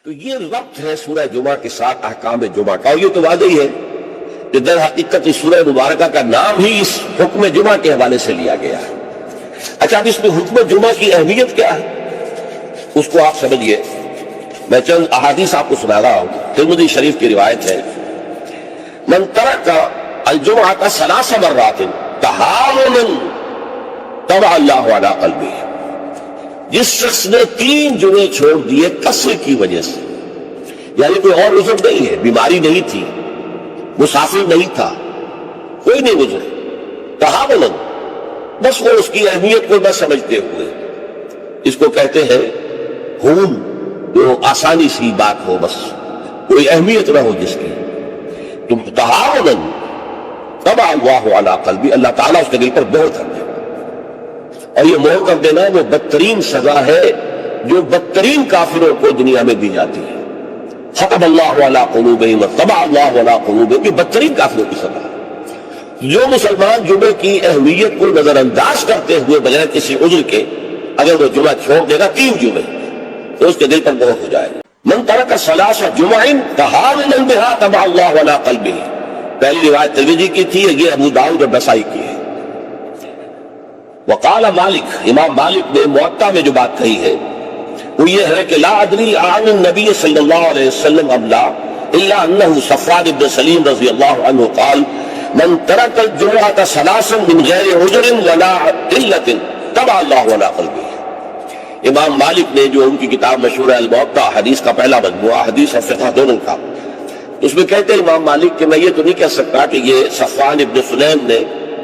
تو یہ ربط ہے سورہ جمعہ کے ساتھ احکام جمعہ کا، اور یہ تو واضح ہے کہ در حقیقت اس سورہ مبارکہ کا نام ہی اس حکم جمعہ کے حوالے سے لیا گیا ہے۔ اچھا، اب اس میں حکم جمعہ کی اہمیت کیا ہے اس کو آپ سمجھیے۔ میں چند احادیث آپ کو سنا رہا ہوں۔ ترمذی شریف کی روایت ہے، من ترک الجمعہ ثلاث مرات تہاونا طبع اللہ علی قلبہ، جس شخص نے 3 جمعے چھوڑ دیے کثر کی وجہ سے، یعنی کوئی اور عذر نہیں ہے، بیماری نہیں تھی، مسافر نہیں تھا، کوئی نہیں عذر، تہاونا، بس وہ اس کی اہمیت کو نہ سمجھتے ہوئے، اس کو کہتے ہیں ہون، جو آسانی سی بات ہو، بس کوئی اہمیت نہ ہو جس کی، تم تہاونا طبع اللہ علی قلبہ، اللہ تعالیٰ اس کے دل پر مہر کر دے، اور یہ مہر کر دینا وہ بدترین سزا ہے جو بدترین کافروں کو دنیا میں دی جاتی ہے۔ ختم اللہ علی قلوبہم وطبع اللہ علی قلوبہم، یہ بدترین کافروں کی سزا ہے۔ جو مسلمان جمعے کی اہمیت کو نظر انداز کرتے ہوئے بغیر کسی عذر کے اگر وہ جمعہ چھوڑ دے گا 3 جمعے، تو اس کے دل پر مہر ہو جائے گا۔ من ترک ثلاث جمع تہاونا بها طبع اللہ علی قلبہ، پہلی روایت ترمذی کی تھی، یہ ابو داؤد اور نسائی کی ہے۔ وقال مالک، امام مالک نے موطا میں جو بات کہی ہے وہ یہ ہے کہ لا ادری عن النبی صلی اللہ علیہ وسلم ابلا الا انہ صفوان بن سلیم رضی اللہ عنہ قال من ترک الجمعۃ ثلاثا من غیر عذر ولا علت طبع اللہ علی قلبہ۔ امام مالک نے جو ان کی کتاب مشہور ہے الموطا، حدیث کا پہلا مجموعہ، حدیث اور فقہ دونوں کا، اس میں کہتے ہیں امام مالک کہ میں یہ تو نہیں کہہ سکتا کہ یہ صفوان ابن سلیم نے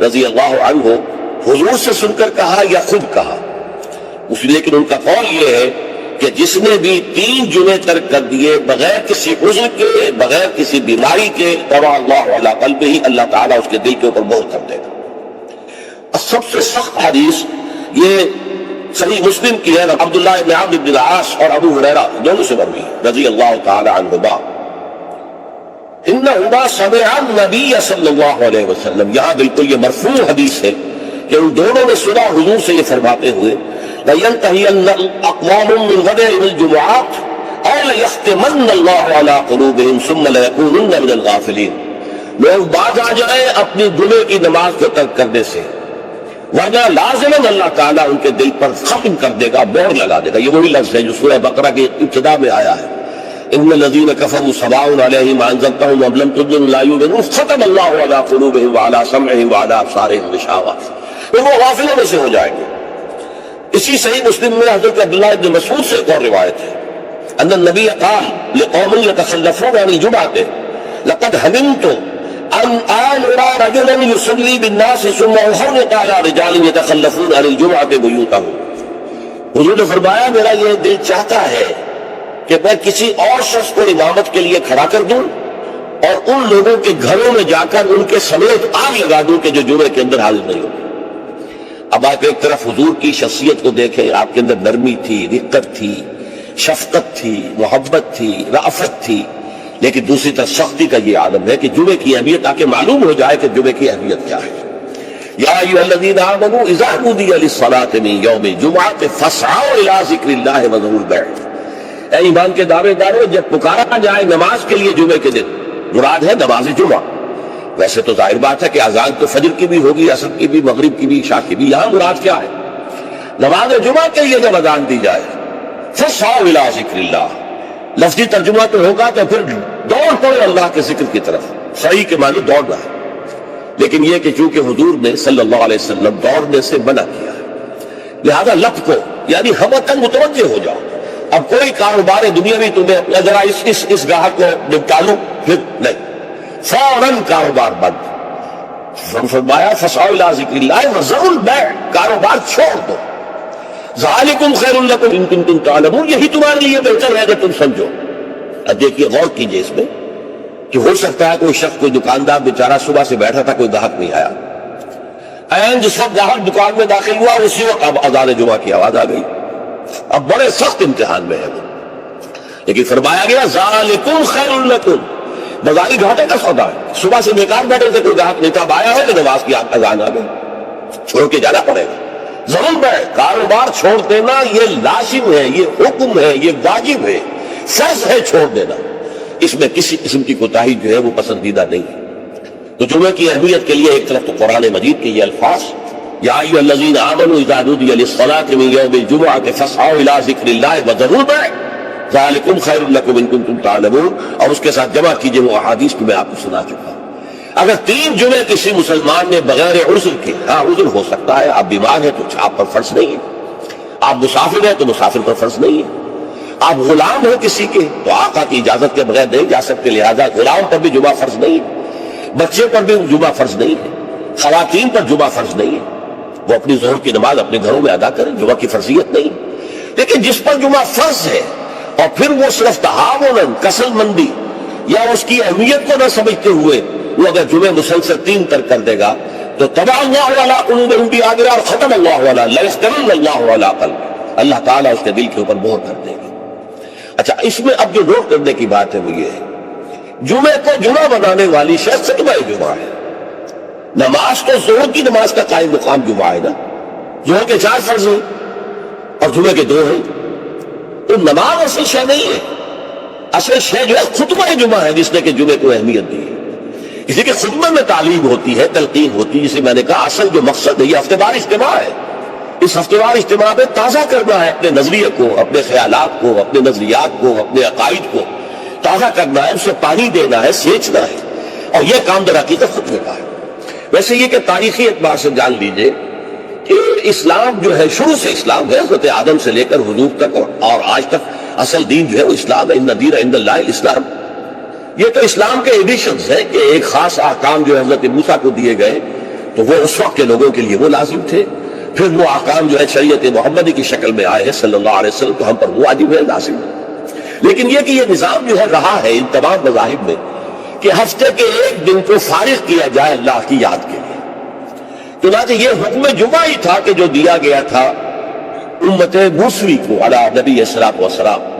رضی اللہ عنہ حضور سے سن کر کہا یا خود کہا، لیکن ان کا قول یہ ہے کہ جس نے بھی 3 جمعے ترک کر دیے بغیر کسی عذر کے، بغیر کسی بیماری کے، طبع اللہ علی قلبہ، اللہ تعالیٰ اس کے دل کے اوپر مہر کر دے گا۔ اور سب سے سخت حدیث یہ صحیح مسلم کی ہے، عبداللہ بن عمرو بن العاص اور ابو ہریرہ دونوں سے مروی رضی اللہ تعالی عنہما، انہما سمع النبی صلی اللہ علیہ وسلم، یہاں بالکل یہ مرفوع حدیث ہے کہ ان دونوں نے سنا حضور سے یہ فرماتے ہوئے لَيَنْتَهِيَنَّ أَقْوَامٌ مِّنْ غَدَرِ الْجُمُعَاتِ أَوْ لَيَخْتِمَنَّ اللَّهُ عَلَىٰ قُلُوبِهِمْ ثُمَّ لَيَكُونُنَّ مِنَ الْغَافِلِينَ، لوگ باز آ جائیں اپنی جمعے کی نماز کو ترک کرنے سے، ورنہ لازماً اللہ تعالیٰ ان کے دل پر ختم کر دے گا، مہر لگا دے گا۔ یہ وہی لفظ ہے جو سورہ بقرہ کی ابتدا میں آیا ہے، ان الذین کفروا سواء علیہم انذرتہم ام لم تنذرہم لا یؤمنون ختم اللہ علی قلوبہم وعلی سمعہم وعلی ابصارہم غشاوہ، وہ غافلوں میں سے ہو جائیں گے۔ اسی صحیح مسلم میں حضرت عبداللہ بن مسعود سے ایک اور روایت ہے، ان النبی قال لقوم یتخلفون عن الجمعۃ لقد حممت ان آمر رجلا يصلي بالناس ثم احرق على رجال يتخلفون عن الجمعۃ بیوتهم، حضور نے فرمایا میرا یہ دل چاہتا ہے کہ میں کسی اور شخص کو امامت کے لیے کھڑا کر دوں اور ان لوگوں کے گھروں میں جا کر ان کے سمیت آگ لگا دوں کہ جو جمعے کے اندر حاضر نہیں ہوتے۔ اب آپ ایک طرف حضور کی شخصیت کو دیکھیں، آپ کے اندر نرمی تھی، رقت تھی، شفقت تھی، محبت تھی، رأفت تھی، لیکن دوسری طرف سختی کا یہ عالم ہے کہ جمعے کی اہمیت تاکہ معلوم ہو جائے کہ جمعے کی اہمیت کیا ہے۔ یا ایھا الذین آمنوا اذا نودی للصلاۃ من یوم الجمعۃ فاسعوا الی ذکر اللہ وذروا البیع، اے ایمان کے دعوے دارو، جب پکارا جائے نماز کے لیے جمعے کے دن، مراد ہے نماز جمعہ، ویسے تو ظاہر بات ہے کہ اذان تو فجر کی بھی ہوگی، عصر کی بھی، مغرب کی بھی، عشاء کی بھی، یہاں مراد کیا ہے؟ نماز جمعہ کے لیے جب اذان دی جائے فاسعوا الی ذکر اللہ، لفظی ترجمہ تو ہوگا تو پھر دوڑ پڑو اللہ کے ذکر کی طرف، صحیح کے معنی دوڑنا ہے، لیکن یہ کہ چونکہ حضور نے صلی اللہ علیہ وسلم دوڑنے سے منع کیا ہے، لہذا لپکو، یعنی ہمتاً متوجہ ہو جاؤ۔ اب کوئی کاروبار دنیاوی تمہیں ذرا اس گاہک کو نپٹا لو، پھر نہیں، فوراً کاروبار بند۔ فرمایا فاسعوا الی ذکر اللہ وذروا البیع، کاروبار چھوڑ دو، ذالکم خیر لکم ان کنتم تعلمون، یہی تمہارے لیے بہتر ہے اگر تم سمجھو۔ اب دیکھیے، غور کیجئے اس میں کہ ہو سکتا ہے کوئی شخص، کوئی دکاندار بیچارہ صبح سے بیٹھا تھا، کوئی گاہک نہیں آیا، این جس وقت گاہک دکان میں داخل ہوا اسی وقت اب اذان جمعہ کی آواز آ گئی، اب بڑے سخت امتحان میں ہے وہ، لیکن فرمایا گیا ذالکم خیر لکم، بازاری گھاٹے کا سودا ہے، صبح سے بیکار بیٹھے تھے، کوئی گاہک نہیں تھا، اب آیا ہے کہ نماز کی اذان آ گئی، چھوڑ کے جانا پڑے گا۔ ضرور ہے کاروبار چھوڑ دینا، یہ لازم ہے، یہ حکم ہے، یہ واجب ہے، فرض ہے چھوڑ دینا، اس میں کسی قسم کی کوتاہی جو ہے وہ پسندیدہ نہیں ہے۔ تو جمعے کی اہمیت کے لیے ایک طرف تو قرآن مجید کے یہ الفاظ یا ایھا الذین آمنوا اذا نودی للصلاۃ من یوم الجمعۃ فاسعوا الی ذکر اللہ وذروا البیع ذالکم خیر لکم ان کنتم تعلمون، اور اس کے ساتھ جمع کیجئے وہ احادیث کو میں آپ کو سنا چکا ہوں۔ اگر 3 جمعے کسی مسلمان نے بغیر عذر کے، ہاں عذر ہو سکتا ہے، آپ بیمار ہیں تو آپ پر فرض نہیں ہے، آپ مسافر ہیں تو مسافر پر فرض نہیں ہے، آپ غلام ہیں کسی کے تو آقا کی اجازت کے بغیر نہیں جا سکتے، لہذا غلام پر بھی جمعہ فرض نہیں ہے، بچے پر بھی جمعہ فرض نہیں ہے، خواتین پر جمعہ فرض نہیں ہے، وہ اپنی ظہر کی نماز اپنے گھروں میں ادا کریں، جمعہ کی فرضیت نہیں۔ لیکن جس پر جمعہ فرض ہے اور پھر وہ صرف تہاوناً، کسل مندی یا اس کی اہمیت کو نہ سمجھتے ہوئے وہ اگر جمعہ مسلسل 3 ترک کر دے گا تو طبع اللہ علی قلوبہم بآدرا اور ختم اللہ علی لیفتن اللہ علی قلب، اللہ تعالیٰ اس کے دل کے اوپر مہر کر دے گا۔ اچھا، اس میں اب جو نوٹ کرنے کی بات ہے وہ یہ ہے، جمعے کو جمعہ بنانے والی شاید خطبہ جمعہ ہے، نماز تو ظہر کی نماز کا قائم مقام جمعہ ہے نا، ظہر کے 4 فرض ہیں اور جمعے کے 2 ہیں، تو نماز اصل شے نہیں ہے، اصل شے جو ہے خطبہ جمعہ ہے جس نے کہ جمعے کو اہمیت دی ہے۔ اسی کے خطبہ میں تعلیم ہوتی ہے، تلقین ہوتی ہے، جسے میں نے کہا اصل جو مقصد ہے یہ ہفتہ وار اجتماع ہے، اس ہفتہ وار اجتماع میں تازہ کرنا ہے اپنے نظریے کو، اپنے خیالات کو، اپنے نظریات کو، اپنے عقائد کو تازہ کرنا ہے، اسے پانی دینا ہے، سینچنا ہے، اور یہ کام در حقیقت خطبے کا ہے۔ ویسے یہ کہ تاریخی اعتبار سے جان لیجئے کہ اسلام جو ہے شروع سے اسلام ہے، حضرت آدم سے لے کر حضور تک اور آج تک اصل دین جو ہے وہ اسلام ہے، ان الدین عند اللہ الاسلام۔ یہ تو اسلام کے ایڈیشنز ہیں کہ ایک خاص احکام جو حضرت موسیٰ کو دیے گئے تو وہ اس وقت کے لوگوں کے لیے وہ لازم تھے، پھر وہ احکام جو ہے شریعت محمدی کی شکل میں آئے ہیں صلی اللہ علیہ وسلم تو ہم پر وہ واجب ہے، لازم ہے۔ لیکن یہ کہ یہ نظام جو ہے رہا ہے ان تمام مذاہب میں کہ ہفتے کے ایک دن کو فارغ کیا جائے اللہ کی یاد کے لیے، چنانچہ یہ حکم جمعہ ہی تھا کہ جو دیا گیا تھا امت موسوی کو علی نبی الصلوۃ والسلام،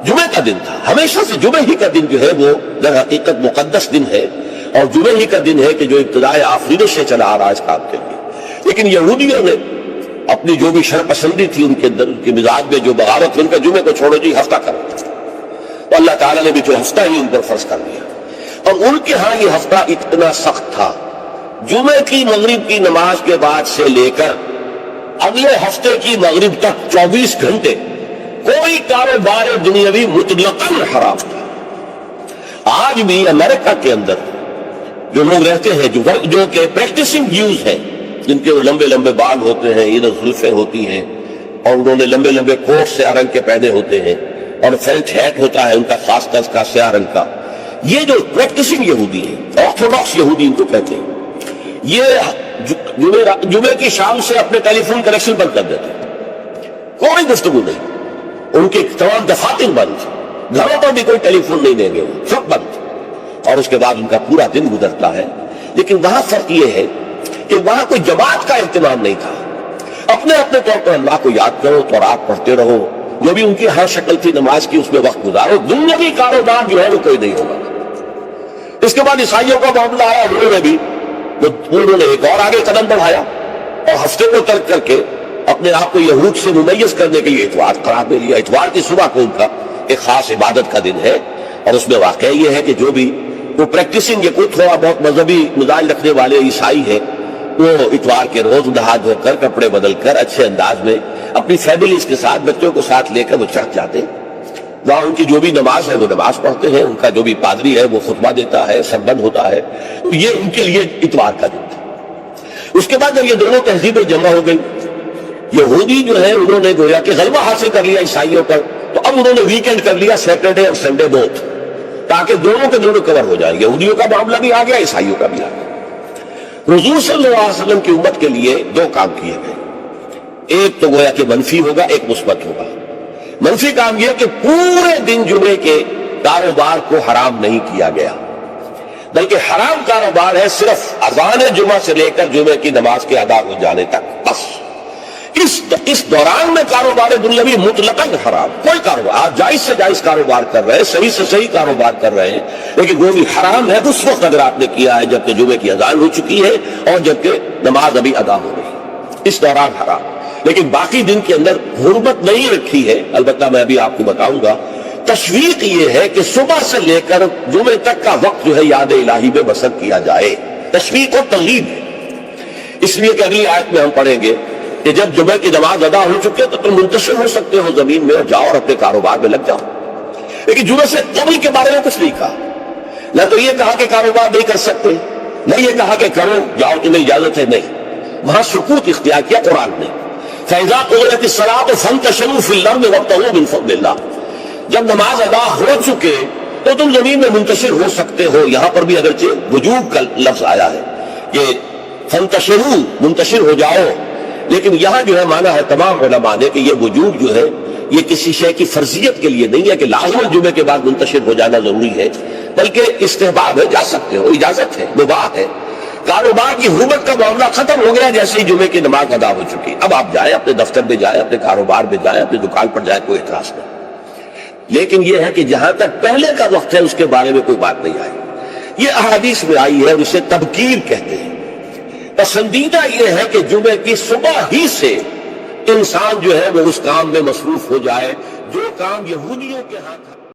جمعہ کا دن تھا، ہمیشہ سے جمعہ ہی کا دن جو ہے وہ در حقیقت مقدس دن ہے، اور جمعہ ہی کا دن ہے کہ جو ابتدائے آفرینش سے چلا آ رہا ہے اس کام کے لیے۔ لیکن یہودیوں نے اپنی جو بھی شر پسندی تھی ان کے اندر، ان کے مزاج میں جو بغاوت تھی، ان کا جمعے کو چھوڑو جی ہفتہ کرو، تو اللہ تعالیٰ نے بھی جو ہفتہ ہی ان پر فرض کر دیا، اور ان کے ہاں یہ ہفتہ اتنا سخت تھا، جمعے کی مغرب کی نماز کے بعد سے لے کر اگلے ہفتے کی مغرب تک 24 گھنٹے کوئی کاروبار دنیاوی مطلقاً حرام تھا۔ آج بھی امریکہ کے اندر جو لوگ رہتے ہیں جو کہ پریکٹسنگ جیوز ہیں، جن کے لمبے لمبے بال ہوتے ہیں، ادھر زلفیں ہوتی ہیں، اور انہوں نے لمبے لمبے کوٹ سیاہ رنگ کے پہنے ہوتے ہیں، اور فیلٹ ہیٹ ہوتا ہے ان کا خاص طرز کا سیاہ رنگ کا، یہ جو پریکٹسنگ یہودی ہیں، آرتھوڈاکس یہودی ان کو کہتے ہیں، یہ جمعے کی شام سے اپنے ٹیلی فون کنیکشن بند کر دیتے ہیں، کوئی گفتگو نہیں، ان کے تمام دفاتر بند، گھروں پر بھی کوئی ٹیلی فون نہیں دیں گے، وہ سب بند، اور اس کے بعد ان کا پورا دن گزرتا ہے۔ لیکن وہاں فرق یہ ہے کہ وہاں کوئی جماعت کا اہتمام نہیں تھا، اپنے اپنے طور پر اللہ کو یاد کرو، تورات پڑھتے رہو، جو بھی ان کی ہر شکل تھی نماز کی اس میں وقت گزارو، دنیاوی کاروبار جو ہے وہ کوئی نہیں ہوگا۔ اس کے بعد عیسائیوں کا معاملہ آیا، انہوں نے ایک اور آگے قدم بڑھایا اور ہفتے کو ترک کر کے اپنے آپ کو یہود سے ممیز کرنے کے لیے اتوار قرار دے لیا۔ اتوار کی صبح کو ان کا ایک خاص عبادت کا دن ہے، اور اس میں واقعہ یہ ہے کہ جو بھی وہ پریکٹسنگ یا کوئی تھوڑا بہت مذہبی مزاج رکھنے والے عیسائی ہیں، وہ اتوار کے روز نہا دھو کر کپڑے بدل کر اچھے انداز میں اپنی فیملیز کے ساتھ بچوں کو ساتھ لے کر وہ چرچ جاتے ہیں، وہاں ان کی جو بھی نماز ہے وہ نماز پڑھتے ہیں، ان کا جو بھی پادری ہے وہ خطبہ دیتا ہے، سربند ہوتا ہے، تو یہ ان کے لیے اتوار کا دن تھا۔ اس کے بعد جب یہ دونوں تہذیبیں جمع ہو گئی، یہودی جو ہے انہوں نے گویا کہ غلبہ حاصل کر لیا عیسائیوں پر، تو اب انہوں نے ویکینڈ کر لیا، سیٹرڈے اور سنڈے بوتھ، تاکہ دونوں کے دونوں کور ہو جائیں، یہودیوں کا معاملہ بھی آ گیا، عیسائیوں کا بھی آ گیا۔ حضور صلی اللہ علیہ وسلم کی امت کے لیے 2 کام کیے گئے، ایک تو گویا کہ منفی ہوگا، ایک مثبت ہوگا۔ منفی کام یہ کہ پورے دن جمعے کے کاروبار کو حرام نہیں کیا گیا، بلکہ حرام کاروبار ہے صرف اذان جمعہ سے لے کر جمعے کی نماز کے ادا ہو جانے تک، بس اس دوران میں کاروبار دنیاوی مطلقاً حرام، کوئی کاروبار آپ جائز سے جائز کاروبار کر رہے ہیں، صحیح سے صحیح کاروبار کر رہے ہیں، لیکن وہ بھی حرام ہے اس وقت اگر آپ نے کیا ہے جبکہ جمعے کی اذان ہو چکی ہے اور جبکہ نماز ابھی ادا ہو رہی ہے، اس دوران حرام۔ لیکن باقی دن کے اندر حرمت نہیں رکھی ہے، البتہ میں ابھی آپ کو بتاؤں گا تشویق یہ ہے کہ صبح سے لے کر جمعے تک کا وقت جو ہے یاد الہی میں بسر کیا جائے، تشویق و ترغیب ہے۔ اس لیے کہ اگلی آیت میں ہم پڑھیں گے کہ جب جمعے کی نماز ادا ہو چکے تو تم منتشر ہو سکتے ہو زمین میں، اور جاؤ اور اپنے کاروبار میں لگ جاؤ۔ لیکن جمعے سے قبل کے بارے میں کچھ نہیں کہا، نہ تو یہ کہا کہ کاروبار نہیں کر سکتے، نہ یہ کہا کہ کرو، جاؤ تمہیں اجازت ہے، نہیں، وہاں سکوت اختیار کیا قرآن نے۔ فَإِذَا قُضِيَتِ الصَّلَاةُ فَانتَشِرُوا فِي الْأَرْضِ وَابْتَغُوا مِن فَضْلِ اللَّهِ، جب نماز ادا ہو چکے تو تم زمین میں منتشر ہو سکتے ہو۔ یہاں پر بھی اگرچہ وجوب کا لفظ آیا ہے کہ فانتشروا، منتشر ہو جاؤ، لیکن یہاں جو ہے مانا ہے تمام علماء نے کہ یہ وجوب جو ہے یہ کسی شے کی فرضیت کے لیے نہیں ہے کہ لازم جمعے کے بعد منتشر ہو جانا ضروری ہے، بلکہ استحباب ہے، جا سکتے ہو، اجازت ہے، مباح ہے۔ کاروبار کی حرمت کا معاملہ ختم ہو گیا جیسے ہی جمعے کی نماز ادا ہو چکی، اب آپ جائیں، اپنے دفتر میں جائیں، اپنے کاروبار میں جائیں، اپنی دکان پر جائیں، کوئی اعتراض نہیں۔ لیکن یہ ہے کہ جہاں تک پہلے کا وقت ہے اس کے بارے میں کوئی بات نہیں آئی، یہ احادیث میں آئی ہے، اسے تبکیر کہتے ہیں۔ پسندیدہ یہ ہے کہ جمعے کی صبح ہی سے انسان جو ہے وہ اس کام میں مصروف ہو جائے جو کام یہودیوں کے ہاں تھا۔